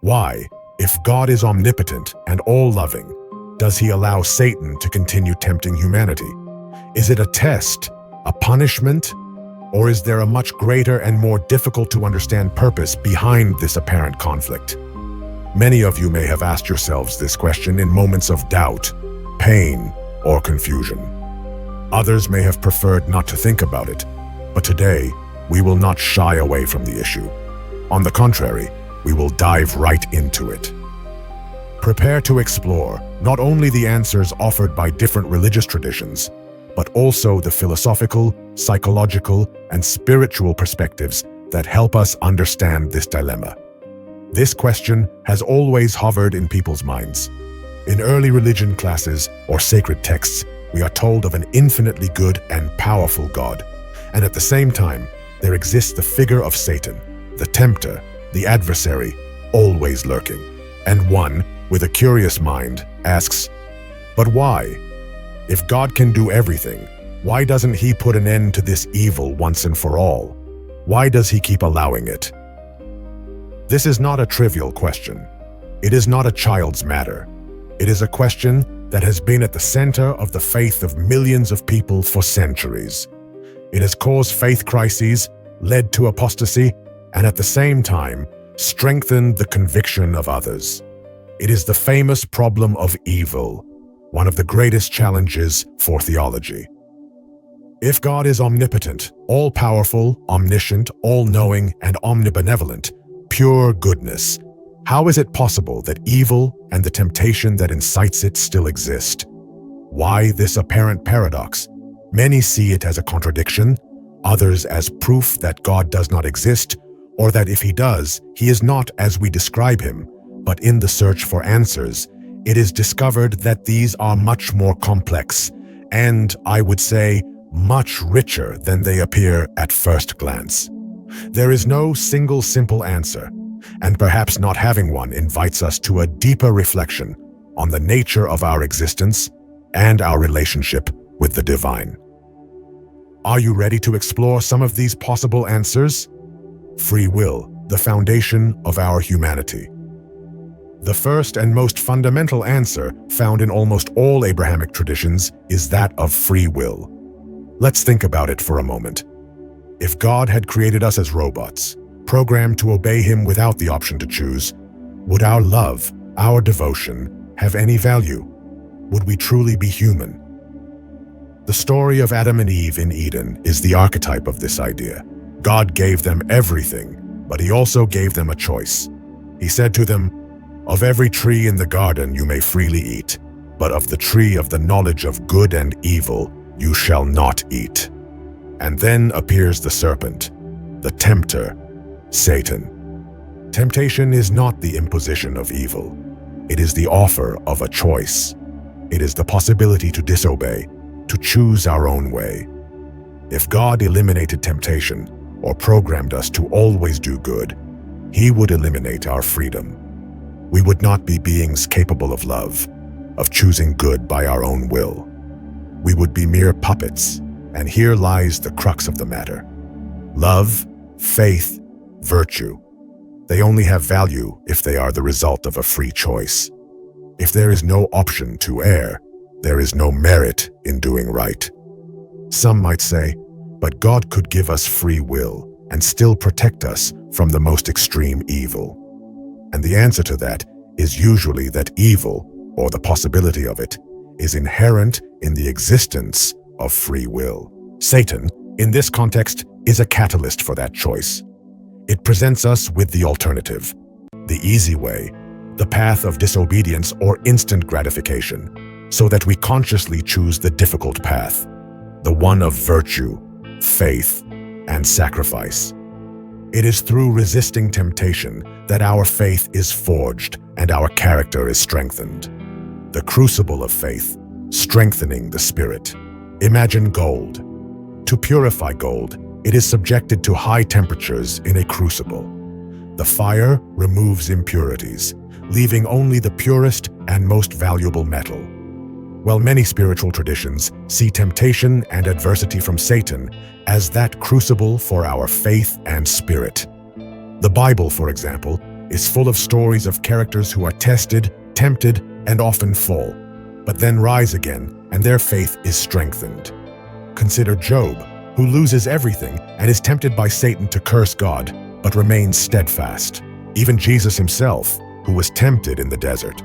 Why, if God is omnipotent and all-loving, does he allow Satan to continue tempting humanity? Is it a test, a punishment, or is there a much greater and more difficult to understand purpose behind this apparent conflict? Many of you may have asked yourselves this question in moments of doubt, pain, or confusion. Others may have preferred not to think about it, but today, we will not shy away from the issue. On the contrary, we will dive right into it. Prepare to explore not only the answers offered by different religious traditions, but also the philosophical, psychological, and spiritual perspectives that help us understand this dilemma. This question has always hovered in people's minds. In early religion classes or sacred texts, we are told of an infinitely good and powerful God. And at the same time, there exists the figure of Satan, the tempter, the adversary, always lurking. And one, with a curious mind, asks, but why? If God can do everything, why doesn't he put an end to this evil once and for all? Why does he keep allowing it? This is not a trivial question. It is not a child's matter. It is a question that has been at the center of the faith of millions of people for centuries. It has caused faith crises, led to apostasy, and at the same time, strengthened the conviction of others. It is the famous problem of evil, one of the greatest challenges for theology. If God is omnipotent, all-powerful, omniscient, all-knowing, and omnibenevolent, pure goodness, how is it possible that evil and the temptation that incites it still exist? Why this apparent paradox? Many see it as a contradiction, others as proof that God does not exist, or that if he does, he is not as we describe him. But in the search for answers, it is discovered that these are much more complex and, I would say, much richer than they appear at first glance. There is no single simple answer, and perhaps not having one invites us to a deeper reflection on the nature of our existence and our relationship with the divine. Are you ready to explore some of these possible answers? Free will, the foundation of our humanity. The first and most fundamental answer found in almost all Abrahamic traditions is that of free will. Let's think about it for a moment. If God had created us as robots, programmed to obey him without the option to choose, would our love, our devotion, have any value? Would we truly be human? The story of Adam and Eve in Eden is the archetype of this idea. God gave them everything, but he also gave them a choice. He said to them, "Of every tree in the garden you may freely eat, but of the tree of the knowledge of good and evil you shall not eat." And then appears the serpent, the tempter, Satan. Temptation is not the imposition of evil. It is the offer of a choice. It is the possibility to disobey, to choose our own way. If God eliminated temptation, or programmed us to always do good, he would eliminate our freedom. We would not be beings capable of love, of choosing good by our own will. We would be mere puppets, and here lies the crux of the matter. Love, faith, virtue. They only have value if they are the result of a free choice. If there is no option to err, there is no merit in doing right. Some might say, but God could give us free will and still protect us from the most extreme evil. And the answer to that is usually that evil, or the possibility of it, is inherent in the existence of free will. Satan, in this context, is a catalyst for that choice. It presents us with the alternative, the easy way, the path of disobedience or instant gratification, so that we consciously choose the difficult path, the one of virtue, faith, and sacrifice. It is through resisting temptation that our faith is forged and our character is strengthened. The crucible of faith, strengthening the spirit. Imagine gold. To purify gold, it is subjected to high temperatures in a crucible. The fire removes impurities, leaving only the purest and most valuable metal. While many spiritual traditions see temptation and adversity from Satan as that crucible for our faith and spirit. The Bible, for example, is full of stories of characters who are tested, tempted, and often fall, but then rise again, and their faith is strengthened. Consider Job, who loses everything and is tempted by Satan to curse God, but remains steadfast. Even Jesus himself, who was tempted in the desert.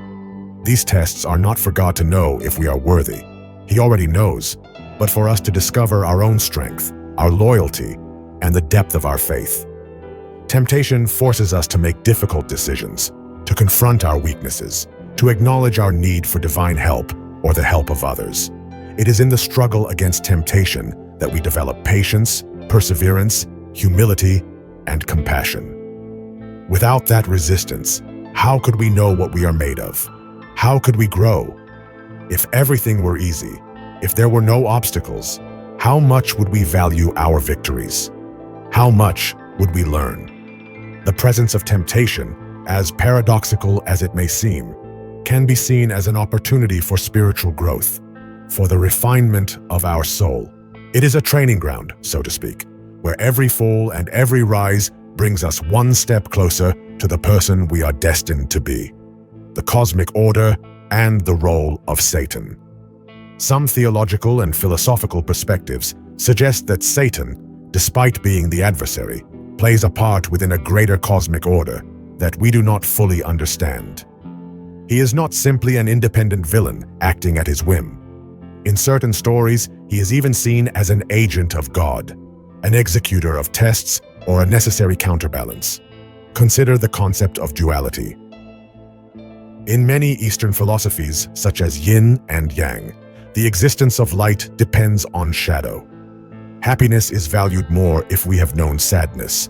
These tests are not for God to know if we are worthy. He already knows, but for us to discover our own strength, our loyalty, and the depth of our faith. Temptation forces us to make difficult decisions, to confront our weaknesses, to acknowledge our need for divine help or the help of others. It is in the struggle against temptation that we develop patience, perseverance, humility, and compassion. Without that resistance, how could we know what we are made of? How could we grow? If everything were easy, if there were no obstacles, how much would we value our victories? How much would we learn? The presence of temptation, as paradoxical as it may seem, can be seen as an opportunity for spiritual growth, for the refinement of our soul. It is a training ground, so to speak, where every fall and every rise brings us one step closer to the person we are destined to be, the cosmic order and the role of Satan. Some theological and philosophical perspectives suggest that Satan, despite being the adversary, plays a part within a greater cosmic order that we do not fully understand. He is not simply an independent villain acting at his whim. In certain stories, he is even seen as an agent of God, an executor of tests or a necessary counterbalance. Consider the concept of duality. In many Eastern philosophies, such as yin and yang, the existence of light depends on shadow. Happiness is valued more if we have known sadness.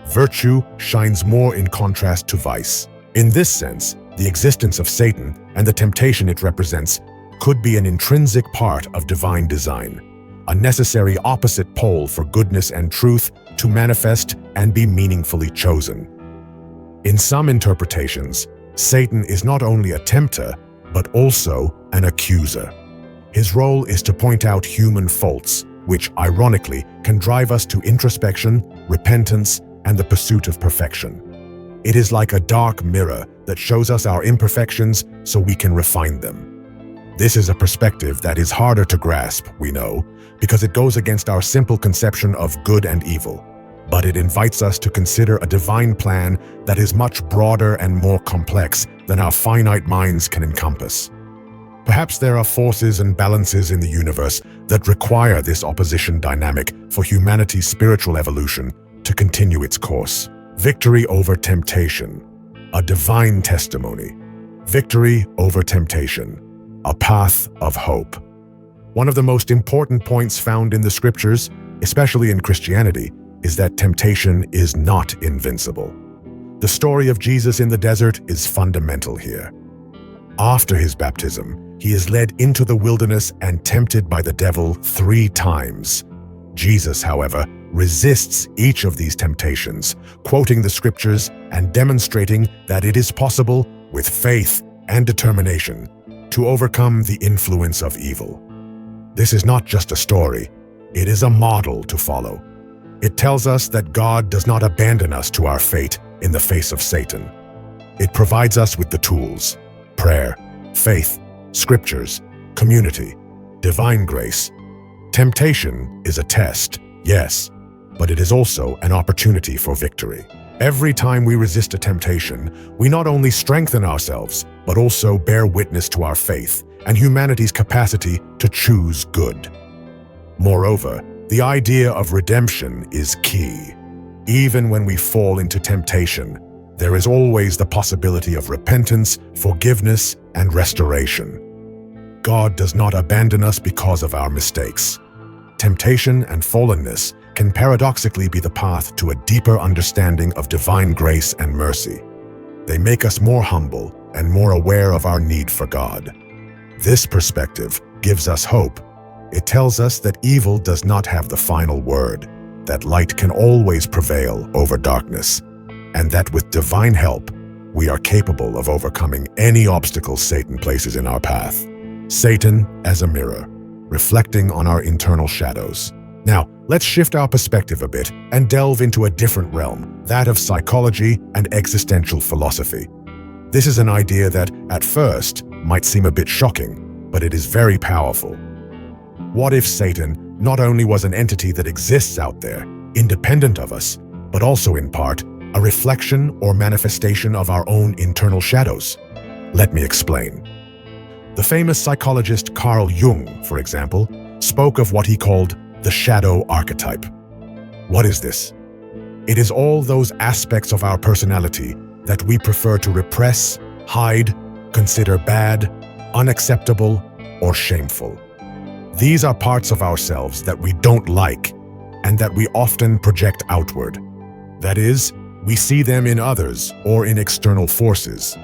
Virtue shines more in contrast to vice. In this sense, the existence of Satan and the temptation it represents could be an intrinsic part of divine design, a necessary opposite pole for goodness and truth to manifest and be meaningfully chosen. In some interpretations, Satan is not only a tempter, but also an accuser. His role is to point out human faults, which, ironically, can drive us to introspection, repentance, and the pursuit of perfection. It is like a dark mirror that shows us our imperfections so we can refine them. This is a perspective that is harder to grasp, we know, because it goes against our simple conception of good and evil. But it invites us to consider a divine plan that is much broader and more complex than our finite minds can encompass. Perhaps there are forces and balances in the universe that require this opposition dynamic for humanity's spiritual evolution to continue its course. Victory over temptation, a divine testimony. Victory over temptation, a path of hope. One of the most important points found in the scriptures, especially in Christianity, is that temptation is not invincible. The story of Jesus in the desert is fundamental here. After his baptism, he is led into the wilderness and tempted by the devil 3 times. Jesus, however, resists each of these temptations, quoting the scriptures and demonstrating that it is possible, with faith and determination, to overcome the influence of evil. This is not just a story, it is a model to follow. It tells us that God does not abandon us to our fate in the face of Satan. It provides us with the tools: prayer, faith, scriptures, community, divine grace. Temptation is a test, yes, but it is also an opportunity for victory. Every time we resist a temptation, we not only strengthen ourselves, but also bear witness to our faith and humanity's capacity to choose good. Moreover, the idea of redemption is key. Even when we fall into temptation, there is always the possibility of repentance, forgiveness, and restoration. God does not abandon us because of our mistakes. Temptation and fallenness can paradoxically be the path to a deeper understanding of divine grace and mercy. They make us more humble and more aware of our need for God. This perspective gives us hope. It tells us that evil does not have the final word, that light can always prevail over darkness, and that with divine help, we are capable of overcoming any obstacle Satan places in our path. Satan as a mirror, reflecting on our internal shadows. Now, let's shift our perspective a bit and delve into a different realm, that of psychology and existential philosophy. This is an idea that, at first, might seem a bit shocking, but it is very powerful. What if Satan not only was an entity that exists out there, independent of us, but also in part, a reflection or manifestation of our own internal shadows? Let me explain. The famous psychologist Carl Jung, for example, spoke of what he called the shadow archetype. What is this? It is all those aspects of our personality that we prefer to repress, hide, consider bad, unacceptable, or shameful. These are parts of ourselves that we don't like and that we often project outward. That is, we see them in others or in external forces,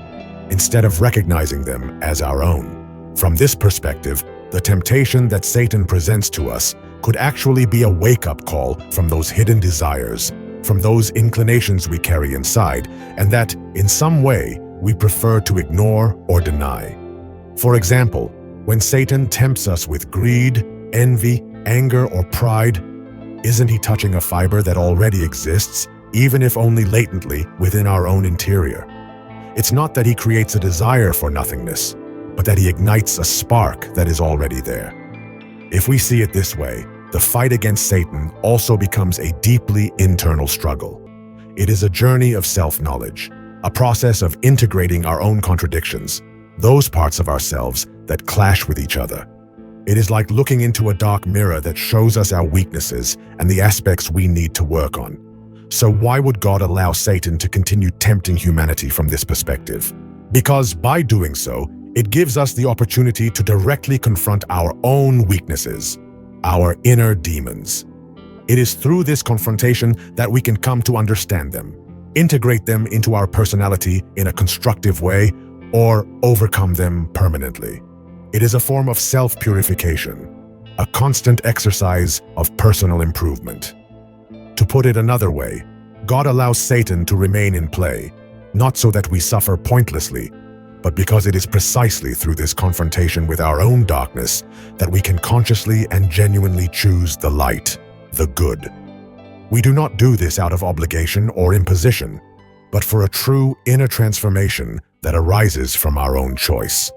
instead of recognizing them as our own. From this perspective, the temptation that Satan presents to us could actually be a wake-up call from those hidden desires, from those inclinations we carry inside, and that, in some way, we prefer to ignore or deny. For example, when Satan tempts us with greed, envy, anger, or pride, isn't he touching a fiber that already exists, even if only latently within our own interior? It's not that he creates a desire for nothingness, but that he ignites a spark that is already there. If we see it this way, the fight against Satan also becomes a deeply internal struggle. It is a journey of self-knowledge, a process of integrating our own contradictions, those parts of ourselves that clash with each other. It is like looking into a dark mirror that shows us our weaknesses and the aspects we need to work on. So why would God allow Satan to continue tempting humanity from this perspective? Because by doing so, it gives us the opportunity to directly confront our own weaknesses, our inner demons. It is through this confrontation that we can come to understand them, integrate them into our personality in a constructive way, or overcome them permanently. It is a form of self-purification, a constant exercise of personal improvement. To put it another way, God allows Satan to remain in play, not so that we suffer pointlessly, but because it is precisely through this confrontation with our own darkness that we can consciously and genuinely choose the light, the good. We do not do this out of obligation or imposition, but for a true inner transformation that arises from our own choice.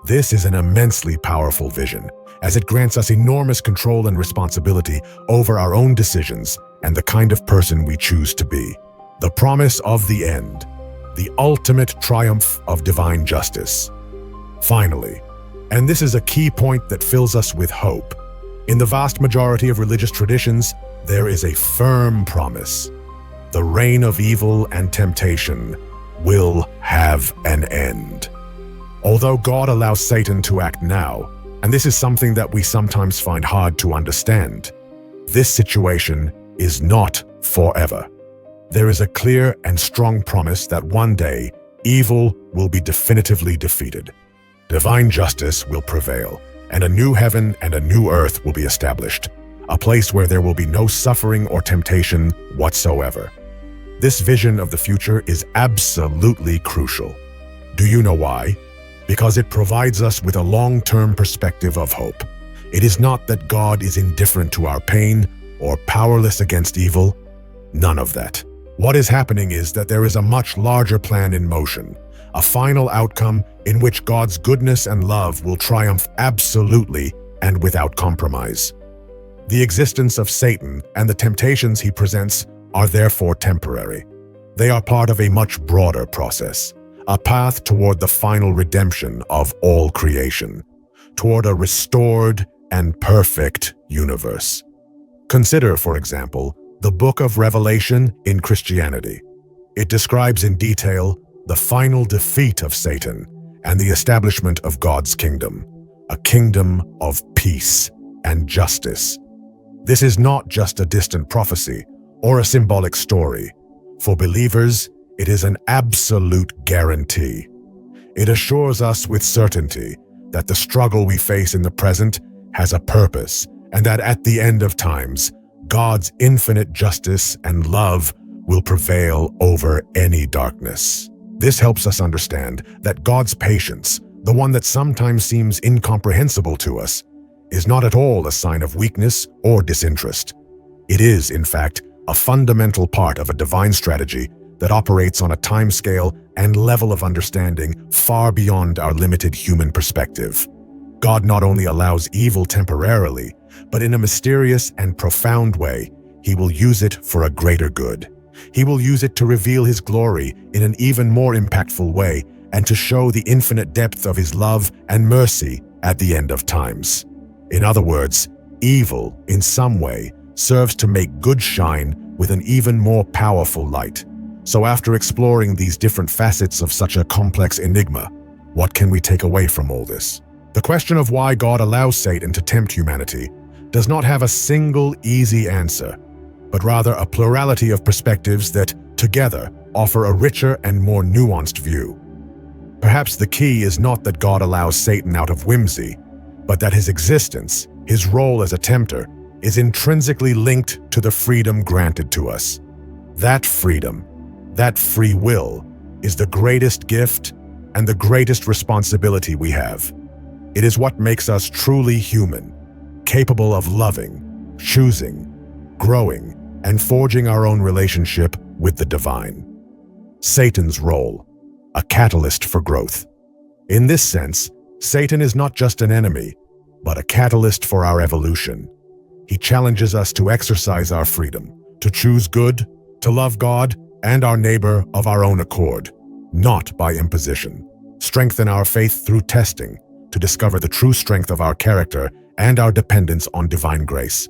This is an immensely powerful vision, as it grants us enormous control and responsibility over our own decisions and the kind of person we choose to be. The promise of the end, the ultimate triumph of divine justice. Finally, and this is a key point that fills us with hope, in the vast majority of religious traditions, there is a firm promise. The reign of evil and temptation will have an end. Although God allows Satan to act now, and this is something that we sometimes find hard to understand, this situation is not forever. There is a clear and strong promise that one day, evil will be definitively defeated. Divine justice will prevail, and a new heaven and a new earth will be established, a place where there will be no suffering or temptation whatsoever. This vision of the future is absolutely crucial. Do you know why? Because it provides us with a long-term perspective of hope. It is not that God is indifferent to our pain or powerless against evil. None of that. What is happening is that there is a much larger plan in motion, a final outcome in which God's goodness and love will triumph absolutely and without compromise. The existence of Satan and the temptations he presents are therefore temporary. They are part of a much broader process, a path toward the final redemption of all creation, toward a restored and perfect universe. Consider, for example, the Book of Revelation in Christianity. It describes in detail the final defeat of Satan and the establishment of God's kingdom, a kingdom of peace and justice. This is not just a distant prophecy or a symbolic story. For believers, it is an absolute guarantee. It assures us with certainty that the struggle we face in the present has a purpose, and that at the end of times, God's infinite justice and love will prevail over any darkness. This helps us understand that God's patience, the one that sometimes seems incomprehensible to us, is not at all a sign of weakness or disinterest. It is, in fact, a fundamental part of a divine strategy that operates on a timescale and level of understanding far beyond our limited human perspective. God not only allows evil temporarily, but in a mysterious and profound way, He will use it for a greater good. He will use it to reveal His glory in an even more impactful way and to show the infinite depth of His love and mercy at the end of times. In other words, evil, in some way, serves to make good shine with an even more powerful light. So after exploring these different facets of such a complex enigma, what can we take away from all this? The question of why God allows Satan to tempt humanity does not have a single easy answer, but rather a plurality of perspectives that, together, offer a richer and more nuanced view. Perhaps the key is not that God allows Satan out of whimsy, but that his existence, his role as a tempter, is intrinsically linked to the freedom granted to us. That freedom, that free will, is the greatest gift and the greatest responsibility we have. It is what makes us truly human, capable of loving, choosing, growing, and forging our own relationship with the divine. Satan's role, a catalyst for growth. In this sense, Satan is not just an enemy, but a catalyst for our evolution. He challenges us to exercise our freedom, to choose good, to love God and our neighbor of our own accord, not by imposition. Strengthen our faith through testing, to discover the true strength of our character and our dependence on divine grace.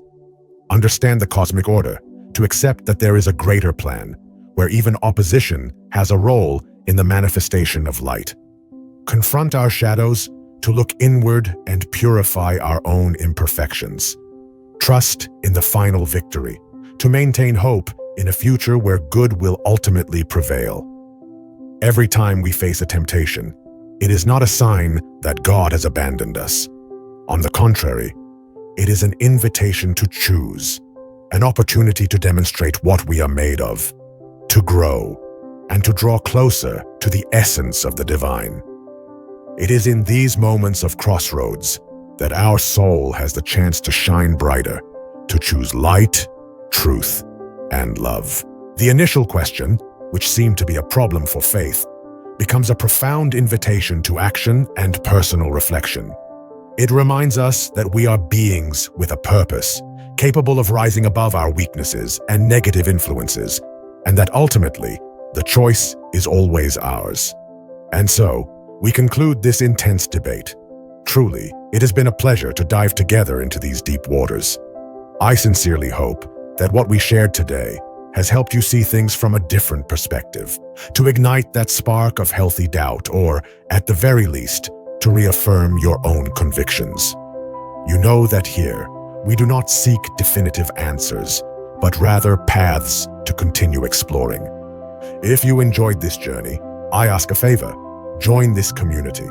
Understand the cosmic order, to accept that there is a greater plan, where even opposition has a role in the manifestation of light. Confront our shadows, to look inward and purify our own imperfections. Trust in the final victory, to maintain hope in a future where good will ultimately prevail. Every time we face a temptation, it is not a sign that God has abandoned us. On the contrary, it is an invitation to choose, an opportunity to demonstrate what we are made of, to grow, and to draw closer to the essence of the divine. It is in these moments of crossroads that our soul has the chance to shine brighter, to choose light, truth, and love. The initial question, which seemed to be a problem for faith, becomes a profound invitation to action and personal reflection. It reminds us that we are beings with a purpose, capable of rising above our weaknesses and negative influences, and that ultimately, the choice is always ours. And so, we conclude this intense debate. Truly, it has been a pleasure to dive together into these deep waters. I sincerely hope that what we shared today has helped you see things from a different perspective, to ignite that spark of healthy doubt, or, at the very least, to reaffirm your own convictions. You know that here, we do not seek definitive answers, but rather paths to continue exploring. If you enjoyed this journey, I ask a favor: join this community.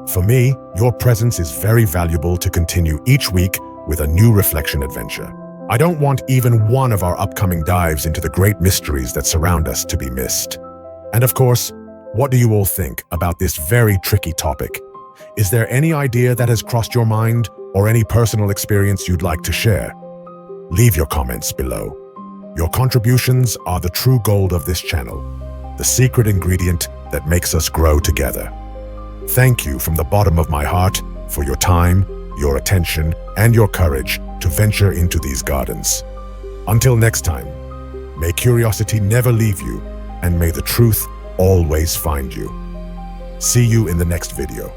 For me, your presence is very valuable to continue each week with a new reflection adventure. I don't want even one of our upcoming dives into the great mysteries that surround us to be missed. And of course, what do you all think about this very tricky topic? Is there any idea that has crossed your mind, or any personal experience you'd like to share? Leave your comments below. Your contributions are the true gold of this channel, the secret ingredient that makes us grow together. Thank you from the bottom of my heart for your time, your attention, and your courage to venture into these gardens. Until next time, may curiosity never leave you, and may the truth always find you. See you in the next video.